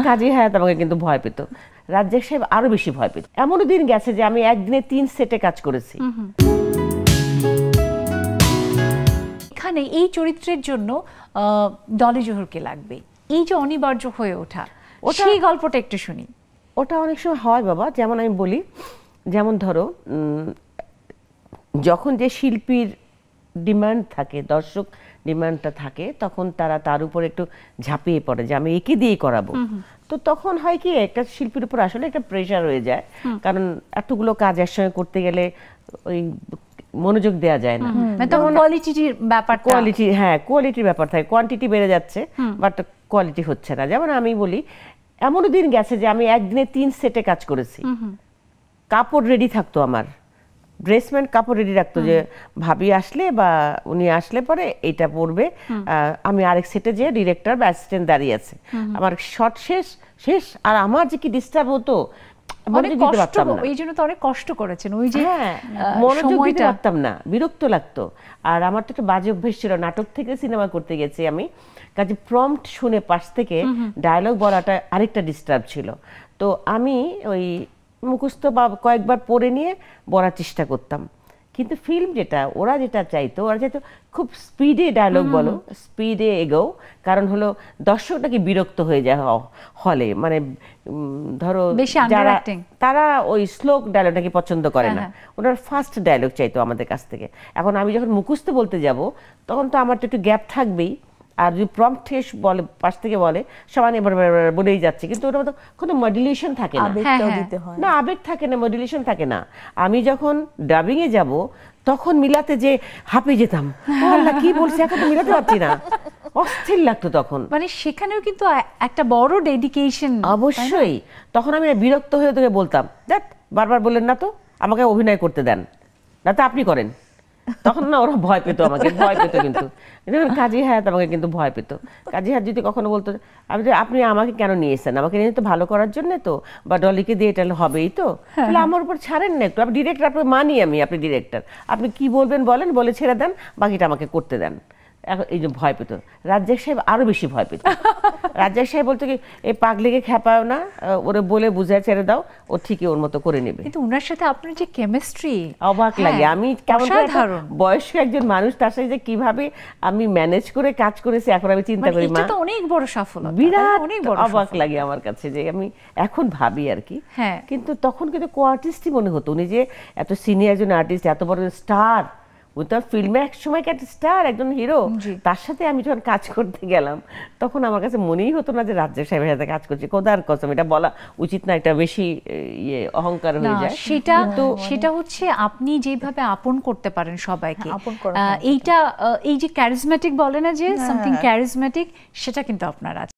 কাজী হায়াত আমাকে কিন্তু ভয় পেত, রাজ্জাক সাহেব আরো বেশি ভয় পেত। এমনও দিন গেছে যে আমি একদিনে 3 সেটে কাজ করেছি। এখানে এই চরিত্রের জন্য ডলি জোহরকে লাগবে, এই যে অনিবার্য হয়ে ওঠা, সেই গল্পটা একটু শুনি। ওটা অনেক সময় হয় বাবা, যেমন আমি বলি, যেমন ধরো যখন যে শিল্পীর ডিমান্ড থাকে, দর্শক ডিমান্ডটা থাকে, তখন তারা তার উপর একটু ঝাঁপিয়ে পড়ে যে আমি একে দিয়েই করাবো। তো তখন হয় কি, একটা শিল্পীর উপর আসলে একটা প্রেশার হয়ে যায়, কারণ এতগুলো কাজ একসঙ্গে করতে গেলে ওই মনোযোগ দেওয়া যায় না। কোয়ালিটির ব্যাপার থাকে, কোয়ান্টিটি বেড়ে যাচ্ছে বাট কোয়ালিটি হচ্ছে না। যেমন আমি বলি, এমনও দিন গেছে যে আমি একদিনে 3 সেটে কাজ করেছি। কাপড় রেডি থাকতো, আমার ড্রেসম্যান কাপড় রেডি রাখতো যে ভাবি আসলে বা উনি আসলে পরে এটা পরবে, আমি আরেক সেটে যে ডিরেক্টর বা অ্যাসিস্ট্যান্ট দাঁড়িয়ে আছে, আমার শট শেষ আর আমার যে কি ডিস্টার্ব হতো, এই জন্য তো অনেক কষ্ট করেছেন, ওই যে মনোযোগ দিতে পারতাম না, বিরক্ত লাগতো। আর আমার তো একটা বাজে অভ্যেস ছিল, নাটক থেকে সিনেমা করতে গেছি আমি, কাজে প্রম্পট শুনে পাশ থেকে ডায়লগ বলাটা আরেকটা ডিস্টার্ব ছিল। তো আমি ওই মুখস্থ বা কয়েকবার পড়ে নিয়ে বলার চেষ্টা করতাম, কিন্তু ফিল্ম ওরা যেটা চাইতো খুব স্পিডে ডায়লগ বলো, স্পিডে এগোও, কারণ হলো দর্শকটাকে বিরক্ত হয়ে যায় হলে, মানে ধরো যারা তারা ওই স্লো ডায়লগটাকে পছন্দ করে না, ওনার ফাস্ট ডায়লগ চাইতো আমাদের কাছ থেকে। এখন আমি যখন মুখস্থ বলতে যাব, তখন তো আমার তো একটু গ্যাপ থাকবেই, আর যদি প্রম্পট বলে পাশ থেকে বলে সবাই এবার বলেই যাচ্ছে, কিন্তু ওটা কোনো মডুলেশন থাকে না, না আবেগ থাকে না, মডুলেশন থাকে না। আমি যখন ডাবিং এ যাব, তখন মিলাতে যে হাঁপিয়ে যেতাম, আল্লাহ কি বলছে এখন তো মিলাতে পারছি না, অস্থির লাগতো তখন। মানে সেখানেও কিন্তু একটা বড় ডেডিকেশন। অবশ্যই, তখন আমি বিরক্ত হয়ে তোকে বলতাম, দেখ বারবার বললেন না তো, আমাকে অভিনয় করতে দেন, না তো আপনি করেন। তখন না ওরা ভয় পেত, আমাকে ভয় পেত, কিন্তু কাজী হায়াত আমাকে কিন্তু ভয় পেত। কাজী হায়াত যদি কখনো বলতো, আপনি আমাকে কেন নিয়েছেন, আমাকে নিয়ে তো ভালো করার জন্য তো, বা ডলিকে দিয়ে এটা হবেই তো, তাহলে আমার উপর ছাড়েন না একটু, আপনি ডিরেক্টর, আপনার মানি আমি, আপনি ডিরেক্টর, আপনি কি বলবেন বলেন, বলে ছেড়ে দেন, বাকিটা আমাকে করতে দেন। এই যে ভয় পেত। রাজ্জাক সাহেব আরো বেশি ভয় পেত। রাজ্জাক সাহেব বলতো কি, এই পাগলিকে খেপাও না, ওরে বলে বুঝায় ছেড়ে দাও, ও ঠিকই ওর মতো করে নেবে। কিন্তু ওনার সাথে আপনার যে কেমিস্ট্রি, অবাক লাগে। আমি কেমন বয়স্ক একজন মানুষ, তার সাথে যে কিভাবে আমি ম্যানেজ করে কাজ করেছি, এখন আমি চিন্তা করি, মা, এটা তো অনেক বড় সাফল্য, বিরাট অবাক লাগে আমার কাছে, যে আমি এখন ভাবি আর কি। কিন্তু তখন কিন্তু কো-আর্টিস্টই মনে হতো, উনি যে এত সিনিয়র একজন আর্টিস্ট, এত বড় স্টার, উনি তো ফিল্মে এক সময় একটা স্টার, একজন হিরো, তার সাথে আমি যখন কাজ করতে গেলাম, তখন আমার কাছে মনেই হতো না যে রাজ্জাক সাহেবের সাথে কাজ করছি। খোদার কসম, এটা বলা উচিত না, এটা বেশি অহংকার হয়ে যায়। সেটা হচ্ছে আপনি যেভাবে আপন করতে পারেন সবাইকে, এইটা এই যে ক্যারিজম্যাটিক বলে না, যে সামথিং ক্যারিজম্যাটিক, সেটা কিন্তু আপনার আছে।